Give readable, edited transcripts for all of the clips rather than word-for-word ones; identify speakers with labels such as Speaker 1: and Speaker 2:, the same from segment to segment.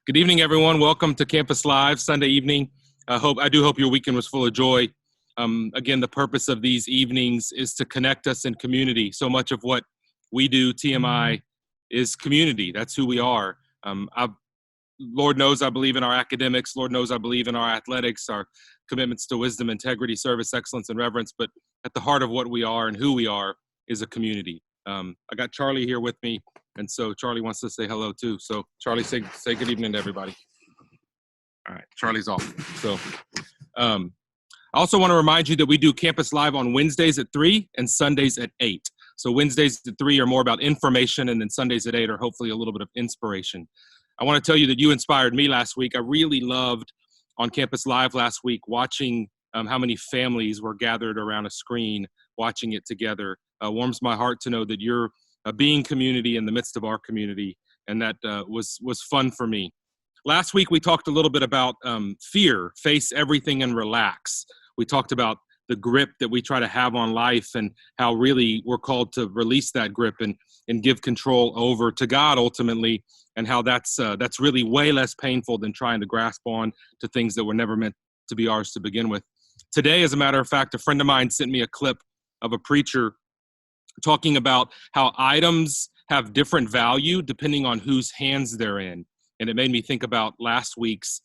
Speaker 1: Good evening, everyone. Welcome to Campus Live Sunday evening. I do hope your weekend was full of joy. Again, the purpose of these evenings is to connect us in community. So much of what we do, TMI, is community. That's who we are. Lord knows I believe in our academics. Lord knows I believe in our athletics, our commitments to wisdom, integrity, service, excellence, and reverence. But at the heart of what we are and who we are is a community. I got Charlie here with me, and so Charlie wants to say hello too. So Charlie, say good evening to everybody. All right, Charlie's off. So I also want to remind you that we do Campus Live on Wednesdays at 3 and Sundays at 8. So Wednesdays at 3 are more about information, and then Sundays at 8 are hopefully a little bit of inspiration. I want to tell you that you inspired me last week. I really loved on Campus Live last week watching how many families were gathered around a screen watching it together. Warms my heart to know that you're being community in the midst of our community, and that was fun for me. Last week, we talked a little bit about fear, face everything and relax. We talked about the grip that we try to have on life and how really we're called to release that grip and give control over to God ultimately, and how that's really way less painful than trying to grasp on to things that were never meant to be ours to begin with. Today, as a matter of fact, a friend of mine sent me a clip of a preacher talking about how items have different value depending on whose hands they're in. And it made me think about last week's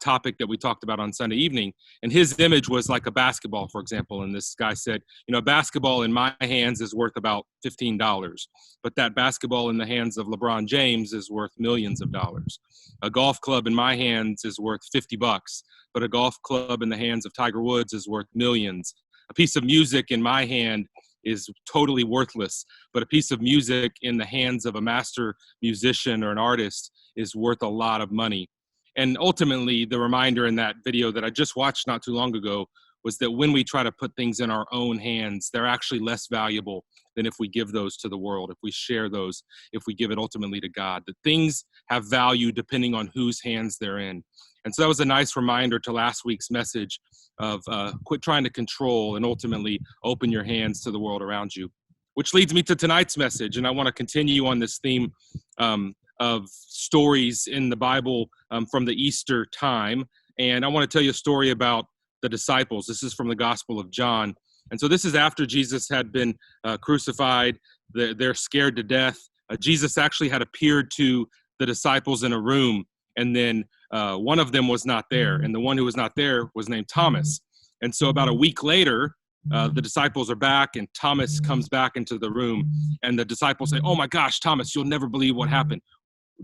Speaker 1: topic that we talked about on Sunday evening. And his image was like a basketball, for example. And this guy said, a basketball in my hands is worth about $15, but that basketball in the hands of LeBron James is worth millions of dollars. A golf club in my hands is worth $50, but a golf club in the hands of Tiger Woods is worth millions. A piece of music in my hand is totally worthless, but a piece of music in the hands of a master musician or an artist is worth a lot of money. And ultimately, the reminder in that video that I just watched not too long ago was that when we try to put things in our own hands, they're actually less valuable than if we give those to the world, if we share those, if we give it ultimately to God. That things have value depending on whose hands they're in. And so that was a nice reminder to last week's message of quit trying to control and ultimately open your hands to the world around you. Which leads me to tonight's message, and I want to continue on this theme of stories in the Bible from the Easter time. And I want to tell you a story about the disciples. This is from the Gospel of John. And so this is after Jesus had been crucified. They're scared to death. Jesus actually had appeared to the disciples in a room, and then one of them was not there. And the one who was not there was named Thomas. And so about a week later, the disciples are back, and Thomas comes back into the room. And the disciples say, "Oh my gosh, Thomas, you'll never believe what happened.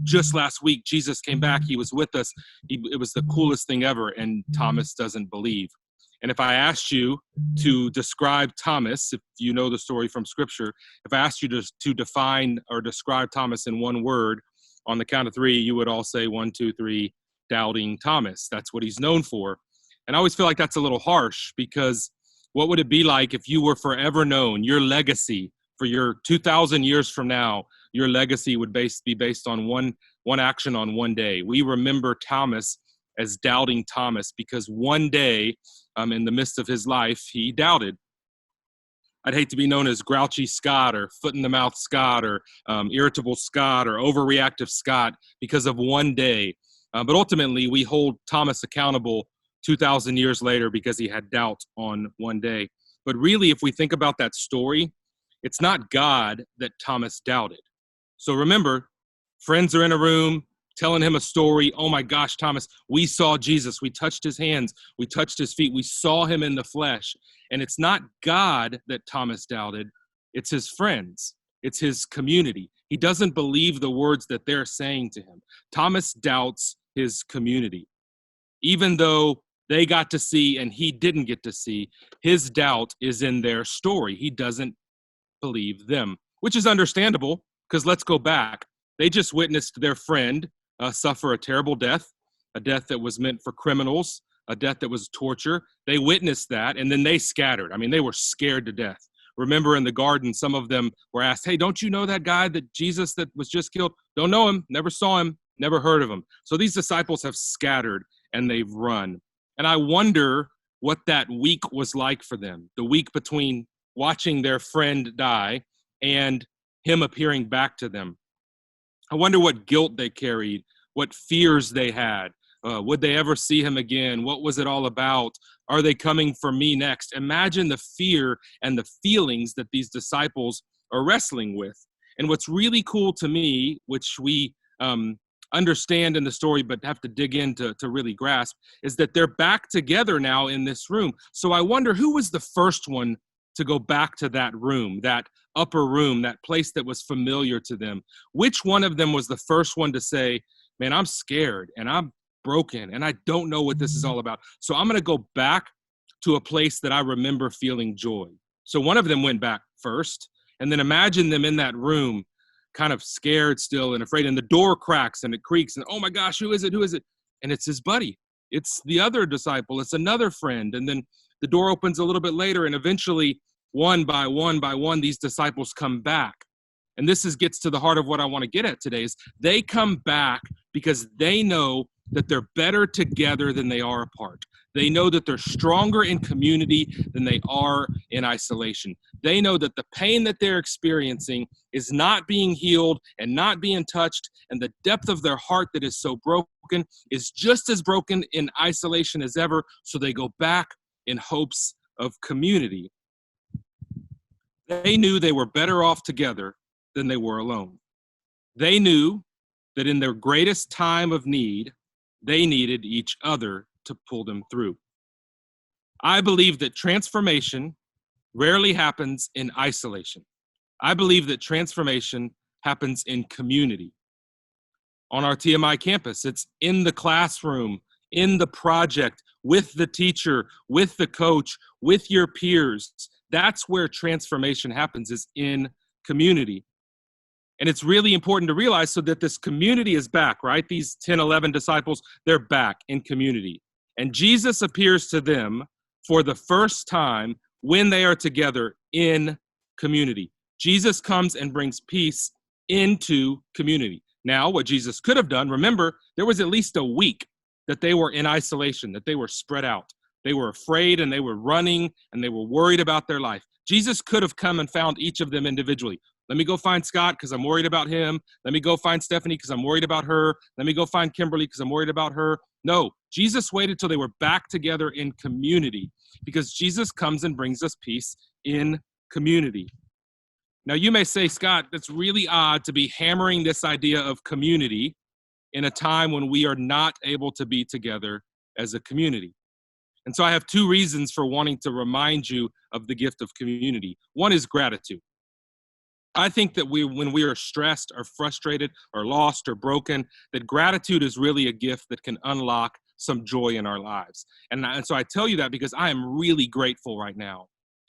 Speaker 1: Just last week, Jesus came back. He was with us. It was the coolest thing ever." And Thomas doesn't believe. And if I asked you to describe Thomas, if you know the story from Scripture, if I asked you to define or describe Thomas in one word, on the count of 3, you would all say 1, 2, 3, doubting Thomas. That's what he's known for. And I always feel like that's a little harsh, because what would it be like if you were forever known, your legacy for your 2,000 years from now, your legacy would be based on one action on one day? We remember Thomas as doubting Thomas because one day in the midst of his life, he doubted. I'd hate to be known as grouchy Scott or foot-in-the-mouth Scott or irritable Scott or overreactive Scott because of one day. But ultimately, we hold Thomas accountable 2,000 years later because he had doubt on one day. But really, if we think about that story, it's not God that Thomas doubted. So remember, friends are in a room telling him a story. "Oh my gosh, Thomas, we saw Jesus. We touched his hands. We touched his feet. We saw him in the flesh." And it's not God that Thomas doubted. It's his friends. It's his community. He doesn't believe the words that they're saying to him. Thomas doubts his community. Even though they got to see and he didn't get to see, his doubt is in their story. He doesn't believe them, which is understandable, because let's go back. They just witnessed their friend suffer a terrible death, a death that was meant for criminals, a death that was torture. They witnessed that, and then they scattered. I mean, they were scared to death. Remember in the garden, some of them were asked, "Hey, don't you know that guy that Jesus that was just killed?" "Don't know him, never saw him, never heard of him." So these disciples have scattered and they've run. And I wonder what that week was like for them, the week between watching their friend die and him appearing back to them. I wonder what guilt they carried, what fears they had. Would they ever see him again? What was it all about? Are they coming for me next? Imagine the fear and the feelings that these disciples are wrestling with. And what's really cool to me, which we understand in the story but have to dig in to really grasp, is that they're back together now in this room. So I wonder, who was the first one to go back to that room, that upper room, that place that was familiar to them? Which one of them was the first one to say, man, I'm scared and I'm broken and I don't know what this is all about, so I'm going to go back to a place that I remember feeling joy? So one of them went back first, and then imagine them in that room, kind of scared still and afraid, and the door cracks and it creaks, and oh my gosh, who is it? And it's his buddy. It's the other disciple. It's another friend. And then the door opens a little bit later, and eventually, one by one, these disciples come back. And this gets to the heart of what I want to get at today, is they come back because they know that they're better together than they are apart. They know that they're stronger in community than they are in isolation. They know that the pain that they're experiencing is not being healed and not being touched, and the depth of their heart that is so broken is just as broken in isolation as ever, so they go back in hopes of community. They knew they were better off together than they were alone. They knew that in their greatest time of need, they needed each other to pull them through. I believe that transformation rarely happens in isolation. I believe that transformation happens in community. On our TMI campus, it's in the classroom, in the project, with the teacher, with the coach, with your peers. That's where transformation happens, is in community. And it's really important to realize, so that this community is back, right? These 10, 11 disciples, they're back in community. And Jesus appears to them for the first time when they are together in community. Jesus comes and brings peace into community. Now, what Jesus could have done, remember, there was at least a week that they were in isolation, that they were spread out. They were afraid and they were running and they were worried about their life. Jesus could have come and found each of them individually. Let me go find Scott because I'm worried about him. Let me go find Stephanie because I'm worried about her. Let me go find Kimberly because I'm worried about her. No, Jesus waited till they were back together in community, because Jesus comes and brings us peace in community. Now, you may say, Scott, that's really odd to be hammering this idea of community in a time when we are not able to be together as a community. And so I have two reasons for wanting to remind you of the gift of community. One is gratitude. I think that when we are stressed or frustrated or lost or broken, that gratitude is really a gift that can unlock some joy in our lives. And so I tell you that because I am really grateful right now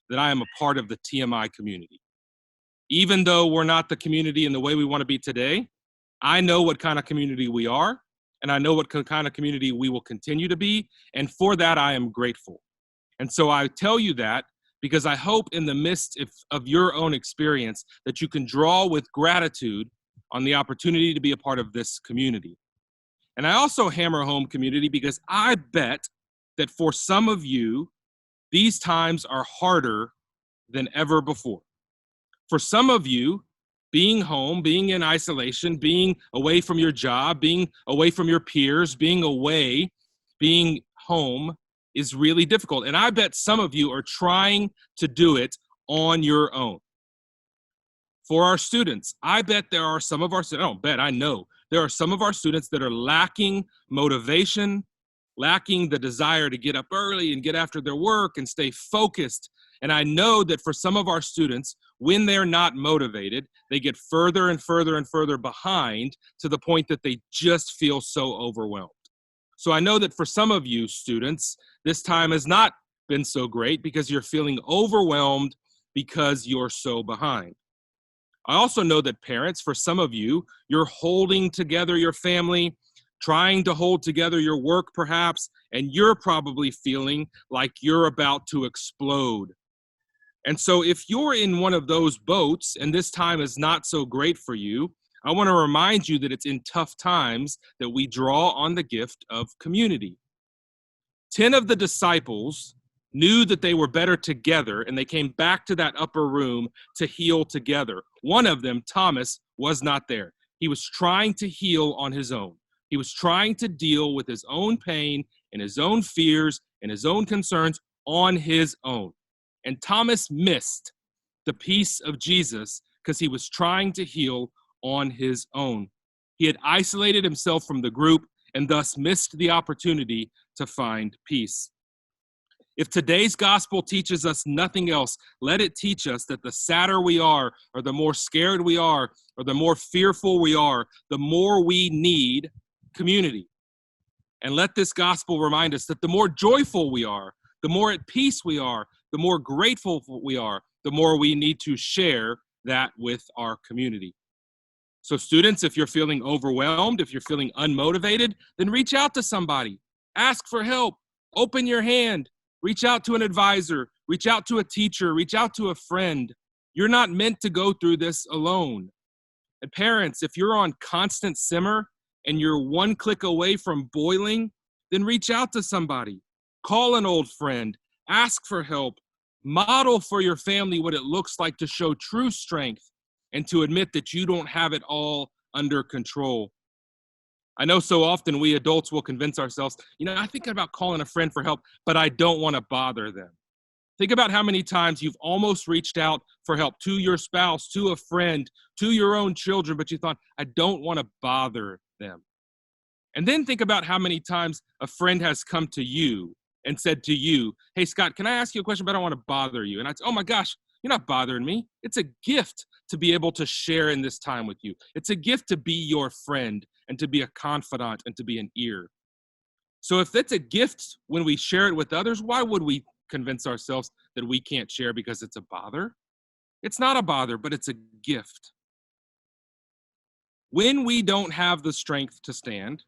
Speaker 1: that I am a part of the TMI community. Even though we're not the community in the way we want to be today, I know what kind of community we are, and I know what kind of community we will continue to be, and for that I am grateful. And so I tell you that because I hope in the midst of your own experience that you can draw with gratitude on the opportunity to be a part of this community. And I also hammer home community because I bet that for some of you, these times are harder than ever before. For some of you, being home, being in isolation, being away from your job, being away from your peers, being home is really difficult. And I bet some of you are trying to do it on your own. For our students, I bet there are some of our students, I don't bet, I know, there are some of our students that are lacking motivation, lacking the desire to get up early and get after their work and stay focused. And I know that for some of our students, when they're not motivated, they get further and further and further behind to the point that they just feel so overwhelmed. So I know that for some of you students, this time has not been so great because you're feeling overwhelmed because you're so behind. I also know that parents, for some of you, you're holding together your family, trying to hold together your work perhaps, and you're probably feeling like you're about to explode. And so if you're in one of those boats and this time is not so great for you, I want to remind you that it's in tough times that we draw on the gift of community. 10 of the disciples knew that they were better together, and they came back to that upper room to heal together. One of them, Thomas, was not there. He was trying to heal on his own. He was trying to deal with his own pain and his own fears and his own concerns on his own. And Thomas missed the peace of Jesus because he was trying to heal on his own. He had isolated himself from the group and thus missed the opportunity to find peace. If today's gospel teaches us nothing else, let it teach us that the sadder we are, or the more scared we are, or the more fearful we are, the more we need community. And let this gospel remind us that the more joyful we are, the more at peace we are, the more grateful we are, the more we need to share that with our community. So students, if you're feeling overwhelmed, if you're feeling unmotivated, then reach out to somebody. Ask for help. Open your hand. Reach out to an advisor. Reach out to a teacher. Reach out to a friend. You're not meant to go through this alone. And parents, if you're on constant simmer and you're one click away from boiling, then reach out to somebody. Call an old friend. Ask for help. Model for your family what it looks like to show true strength and to admit that you don't have it all under control. I know so often we adults will convince ourselves, I'm thinking about calling a friend for help, but I don't want to bother them. Think about how many times you've almost reached out for help to your spouse, to a friend, to your own children, but you thought, I don't want to bother them. And then think about how many times a friend has come to you and said to you, hey, Scott, can I ask you a question, but I don't want to bother you? And I'd say, oh my gosh, you're not bothering me. It's a gift to be able to share in this time with you. It's a gift to be your friend and to be a confidant and to be an ear. So if it's a gift when we share it with others, why would we convince ourselves that we can't share because it's a bother? It's not a bother, but it's a gift. When we don't have the strength to stand,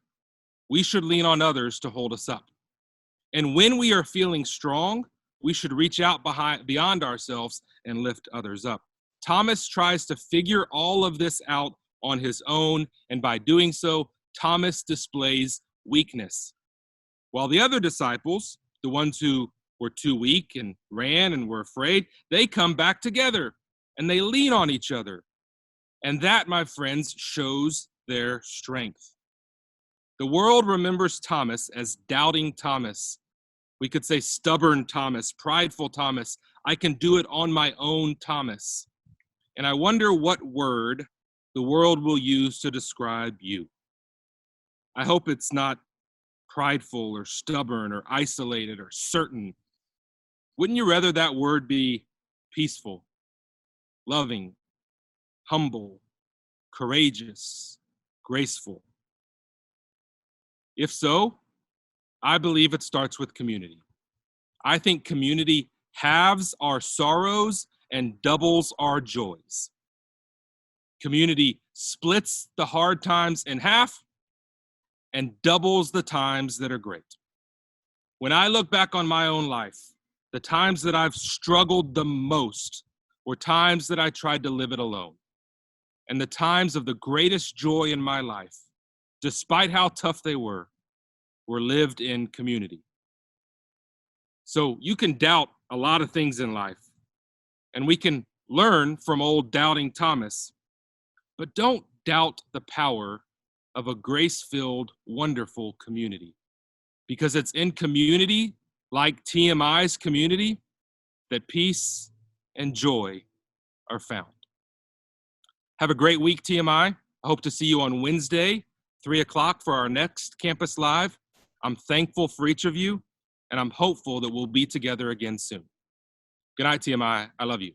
Speaker 1: we should lean on others to hold us up. And when we are feeling strong, we should reach out beyond ourselves and lift others up. Thomas tries to figure all of this out on his own, and by doing so, Thomas displays weakness. While the other disciples, the ones who were too weak and ran and were afraid, they come back together and they lean on each other. And that, my friends, shows their strength. The world remembers Thomas as doubting Thomas. We could say stubborn Thomas, prideful Thomas, I can do it on my own Thomas. And I wonder what word the world will use to describe you. I hope it's not prideful or stubborn or isolated or certain. Wouldn't you rather that word be peaceful, loving, humble, courageous, graceful? If so, I believe it starts with community. I think community halves our sorrows and doubles our joys. Community splits the hard times in half and doubles the times that are great. When I look back on my own life, the times that I've struggled the most were times that I tried to live it alone. And the times of the greatest joy in my life, despite how tough they were lived in community. So you can doubt a lot of things in life, and we can learn from old doubting Thomas, but don't doubt the power of a grace-filled, wonderful community, because it's in community, like TMI's community, that peace and joy are found. Have a great week, TMI. I hope to see you on Wednesday, 3 o'clock for our next Campus Live. I'm thankful for each of you, and I'm hopeful that we'll be together again soon. Good night, TMI. I love you.